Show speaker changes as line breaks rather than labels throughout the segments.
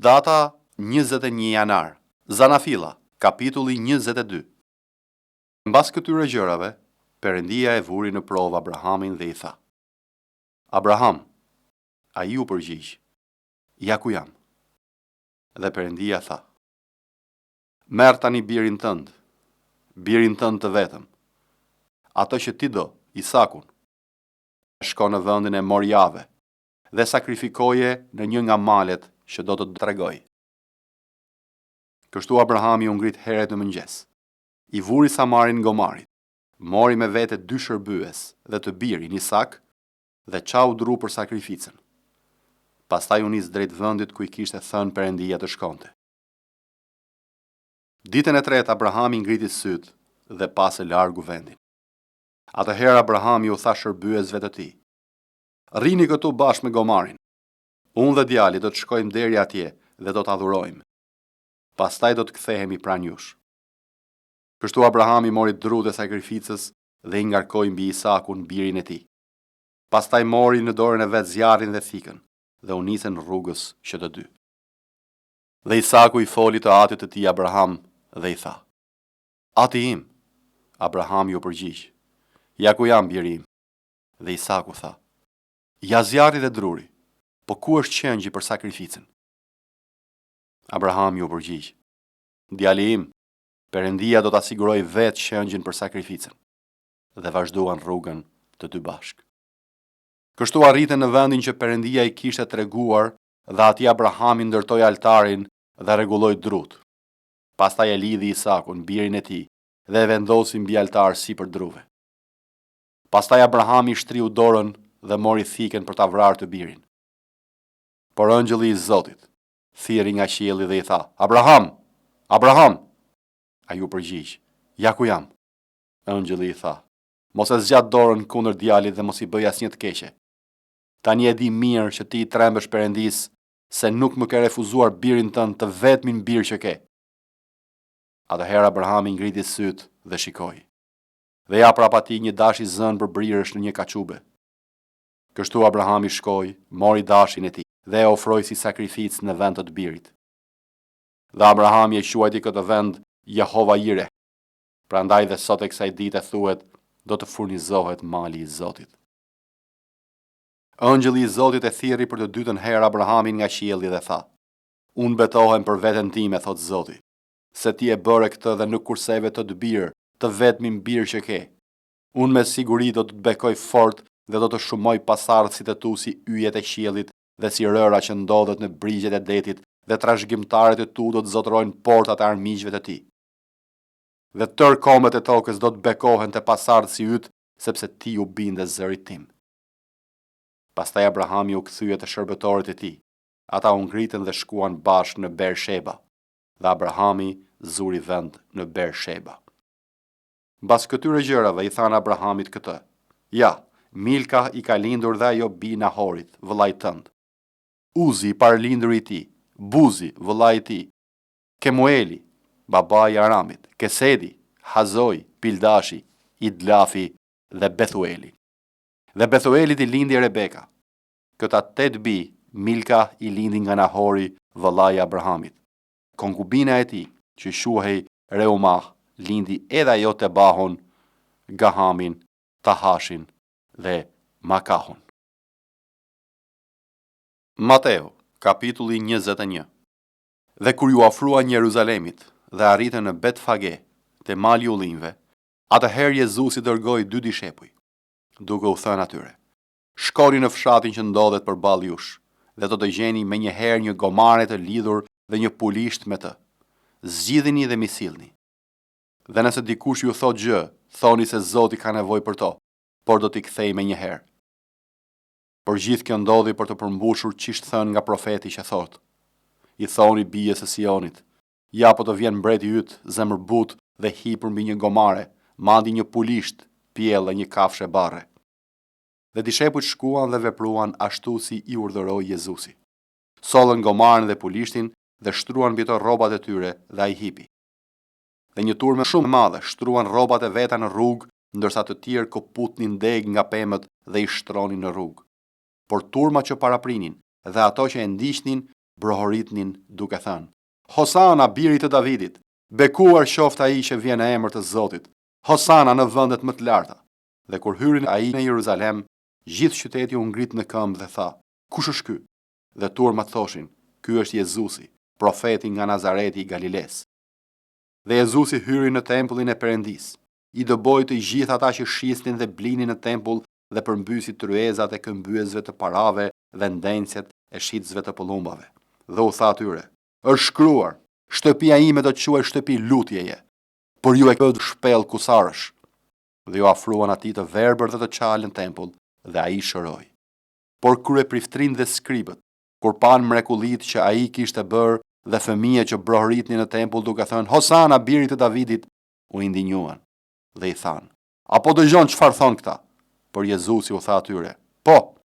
Data 21 janar, Zanafilla, kapitulli 22. Mbas këtyre gjërave, Perëndia e vuri në provë Abrahamin dhe i tha: Abraham, ai u përgjigj: Ja ku jam. Dhe Perëndia tha: Merr tani birin tënd të vetëm, atë që ti do, Isakun, shko në vendin e Moriave dhe sakrifikoje në një nga malet që do të tregoj. Kështu Abrahami u ngrit herët në mëngjes, i vuri Samarin gomarit, mori me vete 2 shërbyes dhe të birin Isak dhe çau dru për sakrificën. Pastaj u nis drejt vendit ku i kishte thënë Perëndia të shkonte. Ditën e tretë Abrahami ngriti syt dhe pase largu vendin. Atëherë Abrahami u tha shërbyesve të tij: Rrini këtu bashkë me gomarin. Unë dhe djali do të shkojmë deri atje dhe do të adhurojmë. Pastaj do të kthehemi pranë jush. Kështu Abrahami mori drut e sakrificës dhe i ngarkoi mbi Isakun, birin e tij. Pastaj mori në dorën e vet zjarrin dhe thikën dhe u nisën rrugës që të dy. Dhe Isaku i foli të atit të tij Abraham dhe i tha: Ati im. Abrahami u përgjigj: Ja ku jam, biri im. Dhe Isaku tha: Ja zjarri dhe druri, po ku është qengji për sakrificën? Abrahami u përgjigj: Djali im, Perëndia do ta siguroj vetë qengjin për sakrificën. Dhe vazhduan rrugën të dy bashk. Kështu arritën në vendin që Perëndia i kishte treguar dhe atje Abrahami ndërtoi altarin dhe rregulloi drut. Pastaj e lidhi Isakun, birin e tij, dhe e vendosi mbi altar sipër druve. Pastaj Abrahami shtriu dorën dhe mori thikën për ta vrarë të birin. Por ëngjëlli i Zotit thirri nga qielli dhe i tha: Abraham, Abraham! Ai u përgjigj: Ja ku jam. Ëngjëlli i tha: Mos e zgjat dorën kundër djalit dhe mos i bëj asnjë të keqe. Tani e di mirë që ti i trembesh Perëndisë se nuk më ke refuzuar birin tënd, të vetmin bir që ke. Atëherë Abrahami ngriti syt dhe shikoi. Dhe ja prapa tij një dash i zënë për brirësh në një kaçube. Kështu Abrahami shkoi, mori dashin e tij dhe e ofroi si sakrificë në vend të birit. Dhe Abrahami e quajti këtë vend Jehova Jire. Prandaj dhe sot e kësaj dite thuhet: do të furnizohet mali i Zotit. Ëngjëlli i Zotit e thirri për të dytën herë Abrahamin nga qielli dhe tha: Unë betohem për veten time, thot Zoti, se ti e bëre këtë dhe nuk kurseve të bir, të vetmin bir që ke. Unë me siguri do të të bekoj fort dhe do të shumoj pasardhësit e tu si yjet e qiellit dhe si rëra që ndodhet në brigjet e detit, dhe trashëgimtarët e tu do të zotërojnë portat e armiqve të ti. Dhe tërë kombet e tokës do të bekohen te pasardhësi yt, sepse ti u binde zërit tim. Pastaj Abrahami u kthye te shërbëtorët e tij. Ata u ngritën dhe shkuan bashkë në Beersheba, dhe Abrahami zuri vend në Beersheba. Mbas këtyre gjërave i than Abrahamit këtë: Ja, Milka i ka lindur dhe ajo bi Nahorit, vëllai tënd. Uzi, parlindri i tij, Buzi, vëllai i tij, Kemueli, babai i Aramit, Kesedi, Hazoi, Pildashi, Idlafi dhe Bethueli. Dhe Bethuelit i lindi Rebeka. Këta 8 bi Milka i lindi nga Nahori, vëllai i Abrahamit. Konkubina e tij, që quhej Reumah, lindi edhe ajo Tebahon, Gahamin, Tahashin dhe Makahon. Mateo, kapitulli 21. Dhe kur ju ofruan Jeruzalemit dhe arritën në Betfage, te mali i Ullinjve, atëherë Jezusi dërgoi 2 dishepuj, duke u thënë atyre: Shkoni në fshatin që ndodhet përballë jush, dhe do të gjeni menjëherë një gomare të lidhur dhe një pulisht me të. Zgjidhini dhe misillni. Dhe nëse dikush ju thot gjë, thoni se Zoti ka nevojë për to, por do t'i kthej menjëherë. Por gjithë kjo ndodhi për të përmbushur ç'ishte thënë nga profeti që thotë: I thoni bijes së Sionit: Ja po të vjen mbreti yt, zemërbut dhe hipur mbi një gomare, madje një pulisht, pjell dhe një kafshë barre. Dhe dishepujt shkuan dhe vepruan ashtu si i urdhëroi Jezusi. Sollën gomaren dhe pulishtin dhe shtruan mbi to rrobat e tyre dhe ai hipi. Dhe një turme shumë e madhe shtruan rrobat e veta në rrugë, ndërsa të tjerë koputnin deg nga pemët dhe i shtronin në rrugë. Por turma që paraprinin dhe ato që e ndiqnin brohoritnin duke thënë: Hosana birit të Davidit, bekuar qoftë ai që vjen në emër të Zotit, Hosana në vendet më të larta. Dhe kur hyrin ai në Jeruzalem, gjithë qyteti u ngrit në këmbë dhe tha: Kush është ky? Dhe turmat thoshin: Ky është Jezusi, profeti nga Nazareti i Galiles. Dhe Jezusi hyri në tempullin e Perëndis, i dëboi të gjithë ata që shisnin dhe blinin në tempull dhe përmbysi tryezat e këmbyesve të parave dhe ndencjet e shitësve të pëllumbave. Dhe u tha atyre: Është shkruar, shtëpia ime do të quhet shtëpi lutjeje, por ju e këtë shpellë kusarësh. Dhe ju afruan atij të verbër dhe të qalë në tempull, dhe ai shëroi. Por kryepriftrin dhe skribët, kur pan mrekullitë që ai kishte bërë dhe fëmijët që brohoritnin në tempull duke thënë: Hosana birit të Davidit, u indinjuan dhe i thanë: Apo dëgjon çfarë thon këta? Por Jezusi u tha atyre: Po,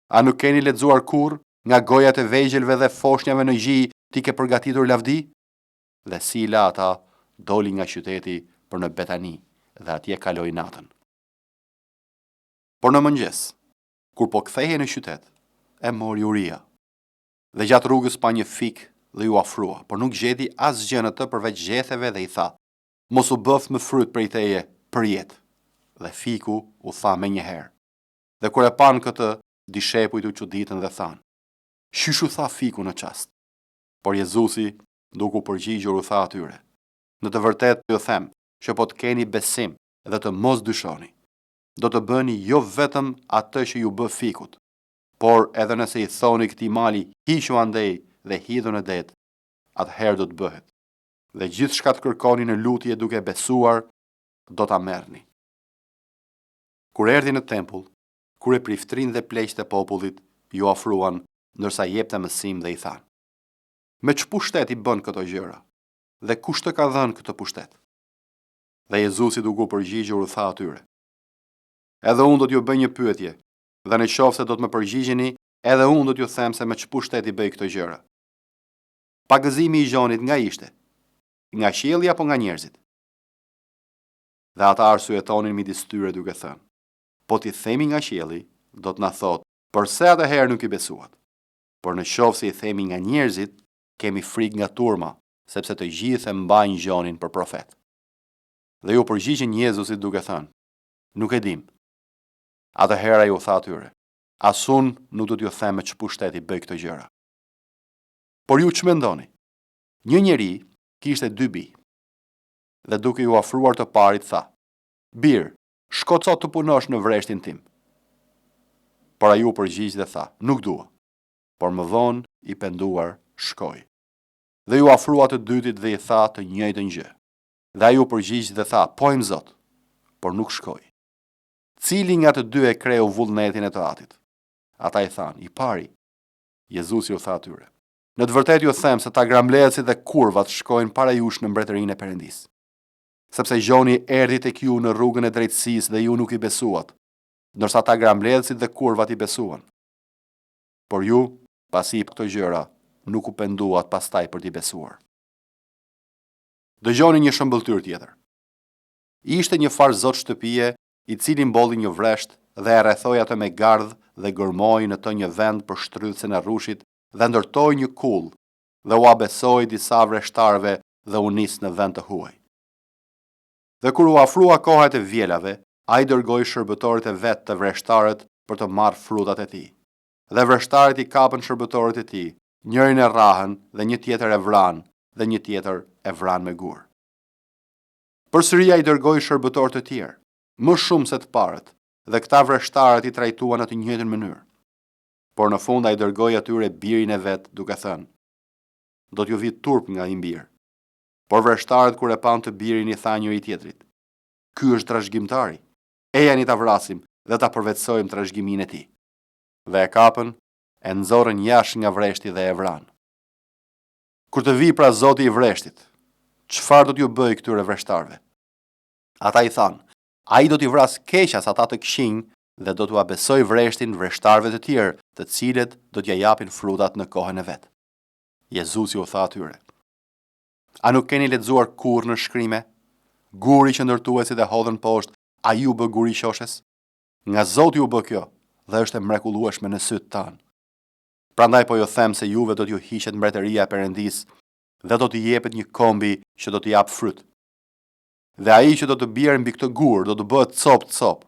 a nuk keni lexuar kurrë nga gojat e vegjelve dhe foshnjave në gji ti ke përgatitur lavdi? Dhe sila ata doli nga qyteti për në Betani dhe atje kaloi natën. Por në mëngjes, kur po kthehej në qytet, e mori uria. Dhe gjatë rrugës pa një fik dhe ju afrua, por nuk gjeti asgjë në të përveç gjetheve dhe i tha: Mos u bëft më fryt prej teje për jetë. Dhe fiku u tha me njëherë. Dhe kur e pan këtë, dishepujt u çuditën dhe thanë: Qysh u tha fiku në çast? Por Jezusi, duke u përgjigjur, u tha atyre: Në të vërtetë ju them që po të keni besim dhe të mos dyshoni, do të bëni jo vetëm atë që ju bë fikut, por edhe nëse i thoni këtij mali hiqu andej dhe hidhu në det, atëherë do të bëhet. Dhe gjithçka të kërkoni në lutje duke besuar, do ta merrni. Kur erdhi në tempull, kryepriftrin dhe pleqtë e popullit ju afruan ndërsa jepte mësim dhe i thanë: Me ç'pushtet i bën këto gjëra? Dhe kush të ka dhënë këtë pushtet? Dhe Jezusi duke u përgjigjur u tha atyre: Edhe unë do t'ju bëj një pyetje, dhe në qoftë se do të më përgjigjeni, edhe unë do t'ju them se me ç'pushtet i bëj këto gjëra. Pagëzimi i gjonit nga ishte? Nga qielli apo nga njerëzit? Dhe ata arsyetonin midis tyre duke thënë: Po t'i themi nga qielli, do të na thotë: Përse atëherë nuk i besuat? Por në qoftë se i themi nga njerëzit, kemi frikë nga turma, sepse të gjithë e mbajnë gjonin për profet. Dhe ju përgjigjen Jezusit duke thënë: Nuk e dim. Atëherë ai u tha atyre: As unë nuk do t'ju them me ç'pushtet i bëj këto gjëra. Por ju ç'mendoni? Një njeri kishte 2 bij. Dhe duke ju afruar të parit tha: Bir, shko sot të punosh në vreshtin tim. Por ai u përgjigj dhe tha: Nuk dua. Por më vonë i penduar shkoi. Dhe ju afrua të dytit dhe i tha të njëjtën gjë. Dhe ai u përgjigj dhe tha: Po im Zot, por nuk shkoi. Cili nga të dy e kreu vullnetin e të atit? Ata i thanë: I pari. Jezusi u tha atyre: Në të vërtetë ju them se ta gramleësit dhe kurvat shkojnë para jush në mbretërinë e Perëndis. Sepse gjoni erdhi tek ju në rrugën e drejtësisë dhe ju nuk i besuat, ndërsa ta gramleësit dhe kurvat i besuan. Por ju, pasi këto gjëra, nuk u penduat pastaj për t'i besuar. Dëgjoni një shëmbëltyr tjetër. Ishte një far zot shtëpie, i cili mbolli një vresht dhe e rrethoi atë me gardh dhe gërmoi në të një vend për shtrydhsen e rrushit dhe ndërtoi një kull dhe u abesoi disa vreshtarëve dhe u nis në vend të huaj. Dhe kur u afrua koha e vjelave, ai dërgoi shërbëtorët e vet të vreshtarët për të marrë frutat e tij. Dhe vreshtarët i kapën shërbëtorët e tij, njërin e rrahën dhe një tjetër e vran dhe një tjetër e vran me gur. Përsëri ai dërgoi shërbëtorë të tjerë, më shumë se të parët, dhe këta vreshtarët i trajtuan në të njëjtën mënyrë. Por në fund ai dërgoi atyre birin e vet duke thënë: Do t'ju vi turp nga një bir. Por vreshtarët kur e pan të birin i tha njëri tjetrit: Ky është trashëgimtari. Ejani ta vrasim dhe ta përvetsojmë trashëgimin e tij. Dhe e kapën, e nxorën jashtë nga vreshti dhe e vran. Kur të vi pra Zoti i vreshtit, çfarë do t'ju bëj këtyre vreshtarëve? Ata i thanë: Ai do t'i vras keqas ata të këqinj dhe do t'u abesoj vreshtin vreshtarëve të tjerë, të cilët do t'ja japin frutat në kohën e vet. Jezusi u tha atyre: A nuk keni lexuar kurrë në shkrime? Guri që ndërtuesit e hodhën poshtë, a ju bë guri qoshes? Nga Zoti u bë kjo dhe është e mrekullueshme në sytë tanë. Prandaj po ju them se juve do t'ju hiqet mbretëria e Perëndis dhe do t'i jepet një kombi që do t'i jap fryt. Dhe ai që do të bjerë mbi këtë gur do të bëhet cop,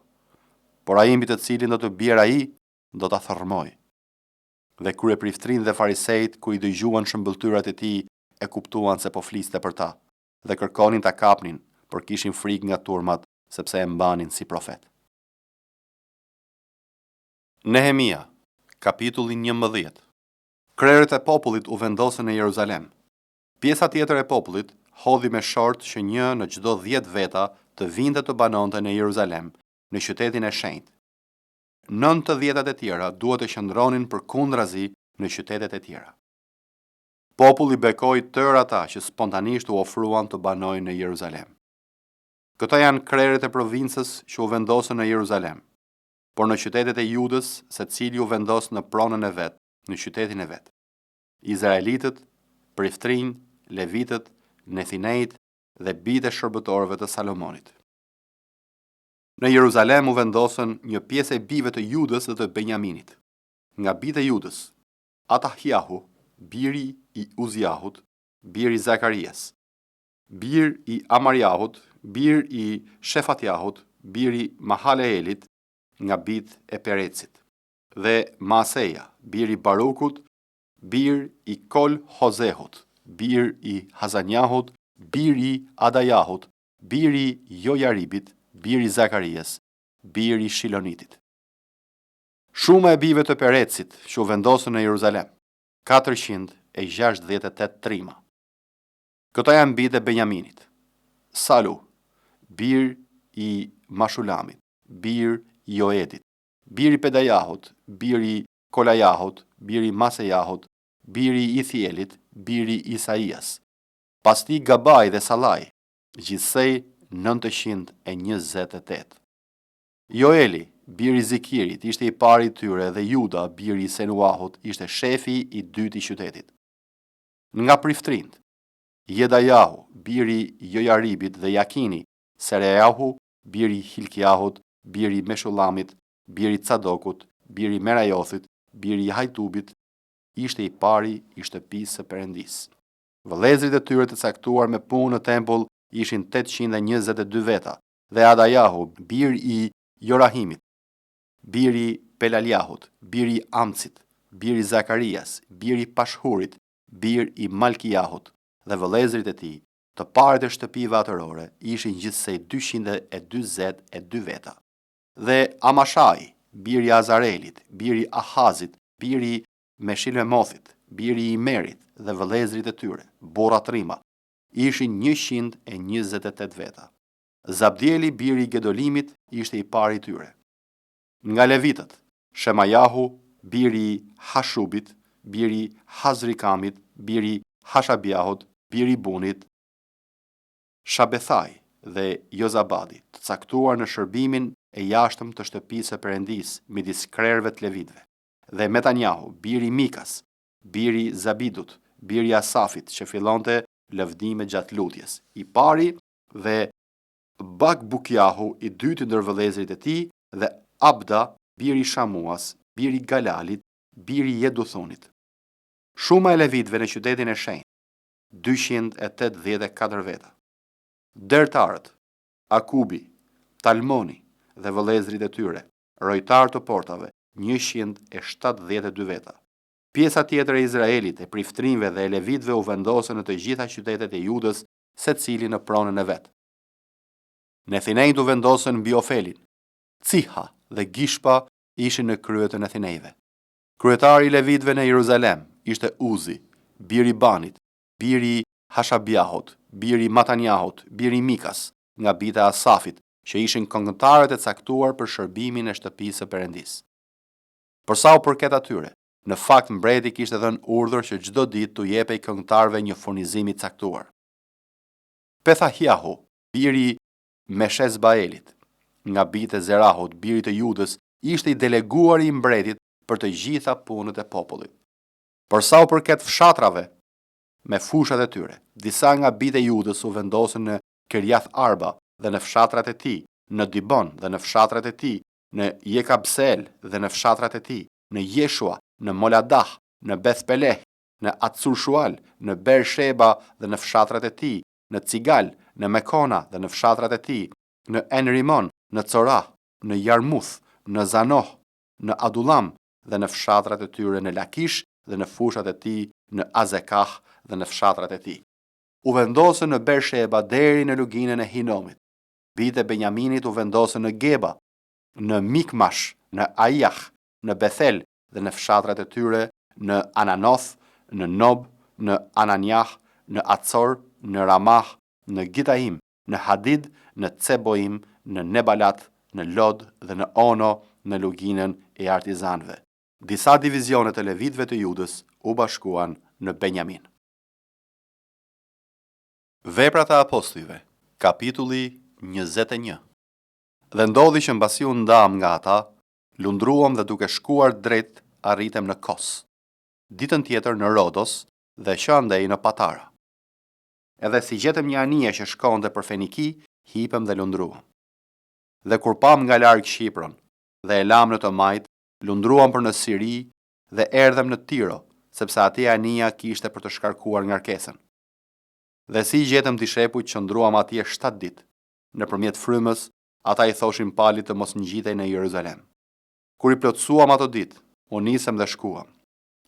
por ai mbi të cilin do të bjerë ai do ta thërmoj. Dhe kryepriftrin dhe farisejt, kur i dëgjuan shëmbëltyrat e tij, e kuptuan se po fliste për ta, dhe kërkonin ta kapnin, por kishin frikë nga turmat, sepse e mbanin si profet. Nehemia, kapitulli 11. Krerët e popullit u vendosën në Jeruzalem. Pjesa tjetër e popullit hodhi me short që një në çdo 10 veta të vinte të banonte në Jeruzalem, në qytetin e shenjtë. 9 të 10 e tjera duhet të qëndronin përkundrazi në qytetet e tjera. Populli bekoi tërë ata që spontanisht u ofruan të banojnë në Jeruzalem. Këto janë krerët e provincës që u vendosën në Jeruzalem, por në qytetet e Judës secili u vendos në pronën e vet, në qytetin e vet. Izraelitët, priftrinj, levitët, nethinejt dhe bijtë e shërbëtorëve të Salomonit. Në Jeruzalem u vendosën një pjesë e bijve të Judës dhe të Benjaminit. Nga bijtë e Judës, Atahjahu, biri i Uziahut, biri i Zakarias, bir i Amarjahut, bir i Shefatjahut, biri Mahaleelit, nga bijtë e Perecit, dhe Maseja, bir i Barukut, bir i Kol Hozehut, bir i Hazanjahut, bir i Adajahut, bir i Jojaribit, bir i Zakarias, bir i Shilonitit. Shuma e bijve të Perecit që u vendosën në Jeruzalem, 468 trima. Këto janë bijtë e Benjaminit: Salu, bir i Mashulamit, bir i Joedit, bir i Pedajahut, bir i Kolajahut, bir i Masejahut, bir i Ithielit, bir i Isaias. Pasti Gabaj dhe Salaj, gjithsej 928. Joeli, biri i Zikirit, ishte i pari i tyre dhe Juda, biri i Senuahut, ishte shefi i dytë i qytetit. Nga priftrind, Jedajahu, biri i Jojaribit dhe Jakini, Serejahu, biri i Hilkiahut, biri i Meshullamit, biri i Cadokut, biri i Merajothit, biri i Hajtubit, ishte i pari i shtëpisë së Perëndis. Vëllezërit e tyre të caktuar me punë në tempull ishin 822 veta, dhe Adajahu, bir i Jorahimit, bir i Pelaliahut, bir i Amcit, bir i Zakarias, bir i Pashhurit, bir i Malkijahut, dhe vëllezërit e tij, të parët e shtëpive atërore, ishin gjithsej 222 veta. Dhe Amashai, bir i Azarelit, bir i Ahazit, bir i Meshilemothit, bir i Imerit dhe vëllezërit e tyre, burra trima, ishin 128 veta. Zabdieli, biri i Gedolimit, ishte i pari i tyre. Nga levitët, Shemajahu, biri i Hashubit, biri i Hazrikamit, biri i Hashabiahut, biri i Bunit, Shabethaj dhe Jozabadi, të caktuar në shërbimin e jashtëm të shtëpisë së Perëndis midis krerëve të levitëve, dhe Metanjahu, biri i Mikas, biri i Zabidut, biri i Asafit, që fillonte lëvdime gjatë lutjes, i pari, dhe Bakbukjahu, i dyti ndër vëllezërit e tij, dhe Abda, biri i Shamuas, biri i Galalit, biri i Jeduthunit. Shuma e levitëve në qytetin e shenjtë, 284 veta. Dertarët, Akubi, Talmoni dhe vëllezërit e tyre, rojtar të portave, 172 veta. Pjesa tjetër e Izraelit, e priftrinjve dhe e levitëve u vendosën në të gjitha qytetet e Judës, secili në pronën e vet. Nethinejt u vendosën mbi Ofelin. Ciha dhe Gishpa ishin në kryet e nethinejve. Kryetari i levitëve në Jeruzalem ishte Uzi, biri i Banit, biri i Hashabiahut, biri i Matanjahut, biri i Mikas, nga bijtë e Asafit, që ishin këngëtarët e caktuar për shërbimin e shtëpisë së Perëndis. Për sa u përket atyre, në fakt mbreti kishte dhënë urdhër që çdo ditë t'u jepej këngëtarëve një furnizim i caktuar. Pethahjahu, biri i Meshezbaelit, nga bijtë e Zerahut, birit të Judës, ishte i deleguari i mbretit për të gjitha punët e popullit. Për sa u përket fshatrave, me fushat e tyre, disa nga bijtë e Judës u vendosën në Kirjath Arba dhe në fshatrat e tij, në Dibon dhe në fshatrat e tij, në Jekabsel dhe në fshatrat e tij, në Jeshua, në Moladah, në Beth Peleh, në Atsur Shual, në Beersheba dhe në fshatrat e tij, në Cigal, në Mekona dhe në fshatrat e tij, në Enrimon, në Corah, në Jarmuth, në Zanoh, në Adullam dhe në fshatrat e tyre, në Lakish dhe në fushat e tij, në Azekah dhe në fshatrat e tij. U vendosën në Beersheba deri në luginën e Hinomit. Bijtë e Benjaminit u vendosën në Geba, në Mikmash, në Ajah, në Bethel dhe në fshatrat e tyre, në Ananoth, në Nob, në Ananjah, në Acor, në Ramah, në Gitaim, në Hadid, në Ceboim, në Nebalat, në Lod dhe në Ono, në luginën e artizanëve. Disa divizionet e levitëve të Judës u bashkuan në Benjamin. Veprat e apostujve, kapitulli 21. Dhe ndodhi që mbasi u ndam nga ata, lundruam dhe duke shkuar drejt arritem në Kos, ditën tjetër në Rodos dhe shëndej në Patara. Edhe si gjetëm një anije që shkonte për Feniki, hipëm dhe lundruam. Dhe kur pam nga larg Shqipron dhe e lam në të majt, lundruam për në Siri dhe erdhem në Tiro, sepse ati anija kishte për të shkarkuar ngarkesën. Dhe si gjetëm dishepujt që ndruam atje 7 ditë, nëpërmjet frymës, ata i thoshin Palit të mos ngjitej në Jeruzalem. Kur i plotësuam ato ditë, u nisëm dhe shkuam.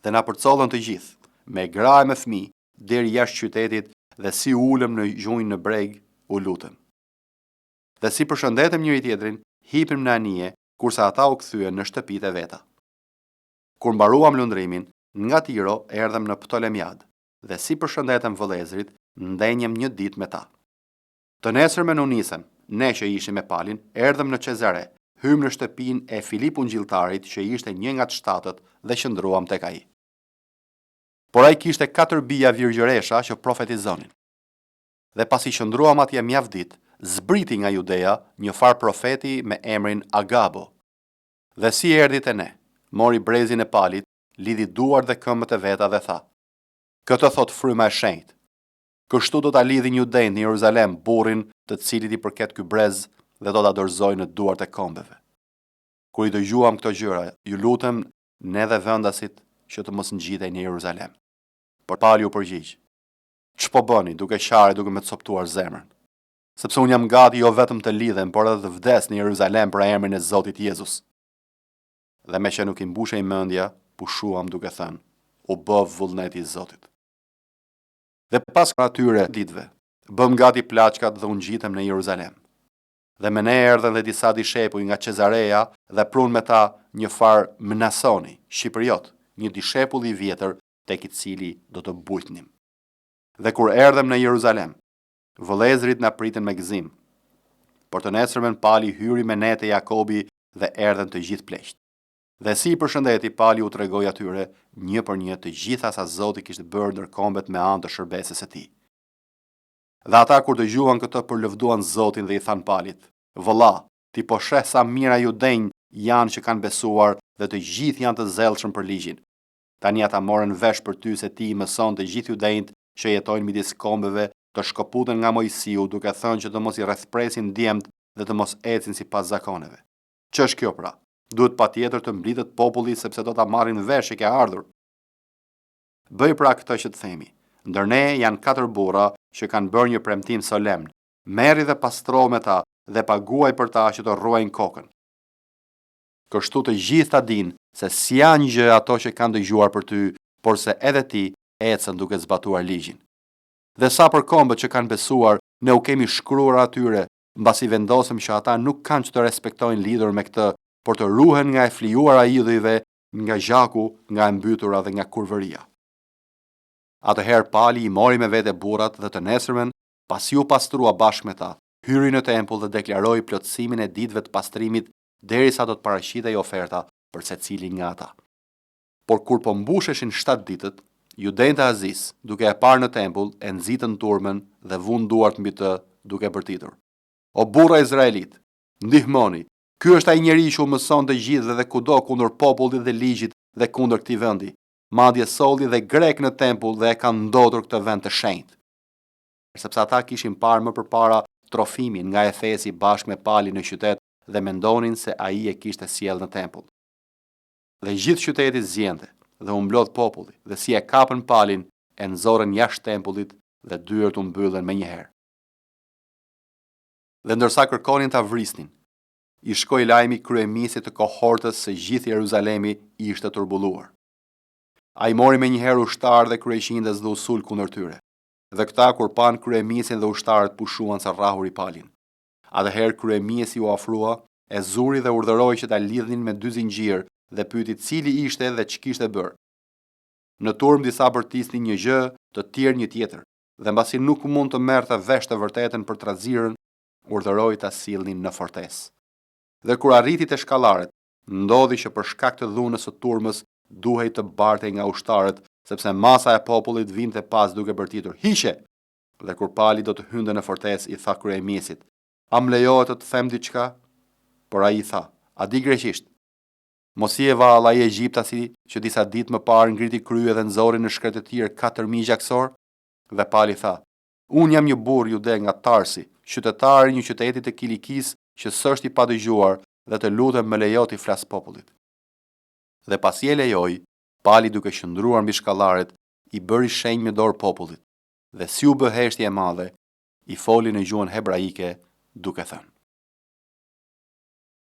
Dhe na përcollën të gjithë, me gra e me fëmijë, deri jashtë qytetit dhe si ulëm në gjunjë në breg, u lutëm. Dhe si përshëndetëm njëri tjetrin, hipim në anije, kurse ata u kthyen në shtëpitë e veta. Kur mbaruam lundrimin, nga Tiro erdhem në Ptolemiad, dhe si përshëndetëm vëllezërit, ndenjem një ditë me ta. Të nesërmen u nisëm, ne që ishim me Palin, erdhem në Cezare, hym në shtëpinë e Filip Ungjilltarit që ishte një nga të shtatët dhe qëndruam tek ai. Por ai kishte 4 bija virgjëresha që profetizonin. Dhe pasi qëndruam atje mjaft ditë, zbriti nga Judea një far profeti me emrin Agabo. Dhe si erdhi te ne, mori brezin e Palit, lidhi duart dhe këmbët e veta dhe tha: "Këtë thot fryma e shenjtë. Kështu do ta lidhin Judejt në Jeruzalem burrin të cilit i përket ky brez dhe do ta dorëzojnë në duart e kombeve." Kur i dëgjuam këto gjëra, ju lutem ne dhe vendasit që të mos ngjitej në Jeruzalem. Por Pali u përgjigj: "Ç'po bëni duke qarë duke më coptuar zemrën? Sepse unë jam gati jo vetëm të lidhem, por edhe të vdes në Jeruzalem për emrin e Zotit Jezus." Dhe me që nuk i mbushej mendja, pushuam duke thënë: "U bë vullneti i Zotit." Dhe pas atyre ditëve, bëm gati plaçkat dhe u ngjitem në Jeruzalem. Dhe me ne erdhen dhe disa dishepuj nga Cezarea dhe prun me ta një far Mnasoni, Shqipriot, një dishepull i vjetër tek i cili do të bujtnim. Dhe kur erdhem në Jeruzalem, vëllezërit na pritin me gëzim. Por të nesërmen Pali hyri me ne te Jakobi dhe erdhen të gjithë pleqt. Dhe si i përshëndeti, Pali u tregoi atyre një për një të gjitha sa Zoti kishte bërë ndër kombet me anë të shërbesës së tij. Dhe ata kur dëgjuan këtë përlëvduan Zotin dhe i than Palit: "Vëlla, ti po sheh sa mira judenj janë që kanë besuar dhe të gjithë janë të zellshëm për ligjin. Tani ata morën vesh për ty se ti i mëson të gjithë judenjt që jetojnë midis kombeve të shkëputen nga Mojsiu, duke thënë që të mos i rrethpresin djemt dhe të mos ecin sipas zakoneve. Ç'është kjo pra? Duhet patjetër të mblitet populli sepse do ta marrin vesh që ke ardhur. Bëj pra këtë që të themi. Ndër ne janë 4 burra që kanë bërë një premtim solemn. Merri dhe pastro me ta dhe paguaj për ta që të ruajnë kokën. Kështu të gjithë ta dinë se si janë gjë ato që kanë dëgjuar për ty, por se edhe ti ecën duke zbatuar ligjin. Dhe sa për kombët që kanë besuar, ne u kemi shkruar atyre, mbasi vendosëm që ata nuk kanë që të respektojnë lidhur me këtë, por të ruhen nga e flijuara idhujve, nga gjaku, nga e mbytura dhe nga kurvëria." Atëherë Pali i mori me vete burrat dhe të nesërmen, pasi u pastrua bashkë me ta, hyri në tempull dhe deklaroi plotësimin e ditëve të pastrimit derisa do të paraqitej oferta për secilin nga ata. Por kur po mbusheshin 7 ditët, judenjtë e Azis, duke e parë në tempull, e nxitën turmën dhe vun duart mbi të, duke bërtitur: "O burra izraelit, ndihmoni, ky është ai njeri që u mëson të gjithë dhe kudo kundër popullit dhe ligjit dhe kundër këtij vendi. Madje solli dhe grek në tempull dhe e kanë ndotur këtë vend të shenjtë." Sepse ata kishin parë më përpara Trofimin nga Efesi bashkë me Pali në qytet dhe mendonin se ai e kishte sjellë në tempull. Dhe gjithë qyteti zgjente, dhe u mblodh populli, dhe si e kapën palin, e nxorën jashtë tempullit dhe dyert u mbyllën menjëherë. Dhe ndërsa kërkonin ta vrisnin, i shkoi lajmi kryemisit të kohortës se gjithë Jeruzalemi ishte turbulluar. Ai mori menjëherë ushtarë dhe kryeqindës dhe u sul kundër tyre. Dhe këta kur pan kryemisin dhe ushtarët pushuan sa rrahur i palin. Atëherë kryemisi u ofrua, e zuri dhe urdhëroi që ta lidhnin me 2 zinxhir dhe pyeti cili ishte dhe ç'kishte bërë. Në turm disa bërtisnin një gjë, të tjerë një tjetër, dhe mbasi nuk mund të merrte vesh të vërtetën për trazirën, urdhëroi ta sillnin në fortesë. Dhe kur arriti te shkallaret, ndodhi që për shkak të dhunës së turmës duhej të bartej nga ushtarët, sepse masa e popullit vinte pas duke bërtitur: "Hiqe!" Dhe kur pali do të hynte në fortesë, i tha kryemisit: "A më lejohet të them diçka?" Por ai i tha: "A di greqisht? Mos i e valla i egjiptasi që disa ditë më parë ngriti krye dhe nxori në shkretëtir 4.000 gjaksorë?" Dhe pali tha: "Unë jam një burr jude nga Tarsi, qytetar i një qyteti të Kilikis që s'është i padëgjuar, dhe të lutem më lejo t'i flas popullit." Dhe pasi e lejoi, pali duke qëndruar mbi shkallaret, i bëri shenjë me dorë popullit, dhe si u bë heshtje e madhe, i foli në gjuhën hebraike duke thënë: